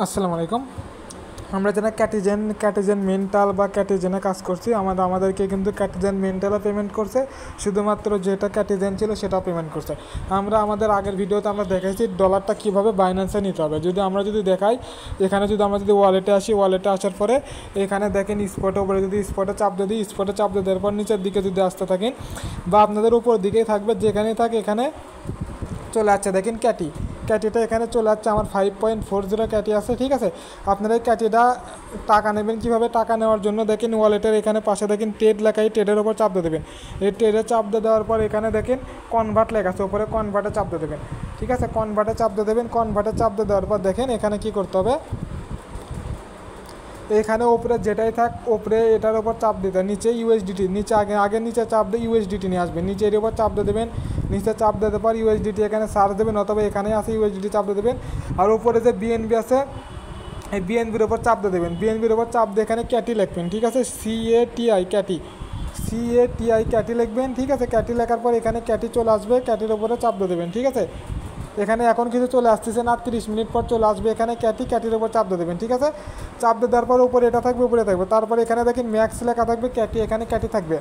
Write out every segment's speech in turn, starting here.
আসসালামু আলাইকুম। আমরা যারা ক্যাটিজেন মেন্টাল বা ক্যাটিজেনে কাজ করছি, আমাদেরকে কিন্তু ক্যাটিজেন মেন্টালও পেমেন্ট করছে, শুধুমাত্র যেটা ক্যাটিজেন ছিল সেটাও পেমেন্ট করছে। আমাদের আগের ভিডিওতে আমরা দেখাইছি ডলারটা কীভাবে বাইন্যান্সে নিতে হবে। আমরা যদি দেখাই, এখানে আমরা যদি ওয়ালেটে আসি, ওয়ালেটে আসার পরে এখানে দেখেন স্পটের উপরে যদি স্পটে চাপ দিয়ে দিই, স্পটে চাপ দিয়ে দেওয়ার পর নিচের দিকে যদি আসতে থাকেন বা আপনাদের উপর দিকেই থাকবে, যেখানেই থাকে এখানে চলে আসছে দেখেন ক্যাটিটা এখানে চলে আসছে। আমার 5.40 ক্যাটি আছে, ঠিক আছে। আপনারা এই ক্যাটিটা টাকা নেবেন কীভাবে? টাকা নেওয়ার জন্য দেখেন ওয়ালেটের এখানে পাশে দেখেন ট্রেড লেখা, এই ট্রেডের ওপর চাপ দিয়ে দেবেন। এই ট্রেডে চাপ দিয়ে দেওয়ার পর এখানে দেখেন কনভার্ট লেখা আছে, ওপরে কনভার্টে চাপ দিয়ে দেবেন, ঠিক আছে। কনভার্টে চাপ দিয়ে দেবেন। কনভার্টে চাপ দিয়ে দেওয়ার পর দেখেন এখানে কী করতে হবে, এখানে ওপরে যেটাই থাক ওপরে এটার ওপর চাপ দিতে, নিচে ইউএসডিটি, নিচে আগে নিচে চাপ দিয়ে ইউএসডিটি নিয়ে আসবেন, নিচে এর ওপর চাপ দিয়ে দেবেন। নিচে চাপ দিতে পর ইউএসডিটি এখানে সার্চ দেবেন, অথবা এখানে আছে ইউএসডিটি চাপ দিয়ে দেবেন। আর উপরে যে বিএনবি আছে, এই বিএনবির ওপর চাপ দিয়ে দেবেন। বিএনবির ওপর চাপ দিয়ে এখানে ক্যাটি লিখবেন, ঠিক আছে। সিএটিআই ক্যাটি লিখবেন, ঠিক আছে। ক্যাটি লেখার পর এখানে ক্যাটি চলে আসবে, ক্যাটির ওপরে চাপ দিয়ে দেবেন, ঠিক আছে। এখানে এখন কিছু চলে আসতেছে না, 30 মিনিট পর চলে আসবে। এখানে ক্যাটির উপর চাপ দিয়ে দেবেন, ঠিক আছে। চাপ দিয়ে দেওয়ার পর উপরে এটা থাকবে, উপরে থাকবে। তারপর এখানে দেখেন ম্যাক্স লেখা থাকবে, এখানে ক্যাটি থাকবে,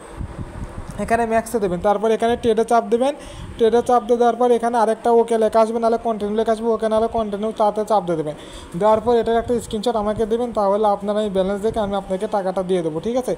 এখানে ম্যাক্সে দেবেন। তারপর এখানে ট্রেডে চাপ দেবেন। ট্রেডে চাপ দিয়ে দেওয়ার পর এখানে আরেকটা ওকে লেখা আসবে, নাহলে কন্টিনিউ লেখা আসবে, ওকে নাহলে কন্টিনিউ, তাতে চাপ দিয়ে দেবেন। দেওয়ার পর এটার একটা স্ক্রিনশট আমাকে দেবেন, তাহলে আপনারা এই ব্যালেন্স দেখে আমি আপনাকে টাকাটা দিয়ে দেবো, ঠিক আছে।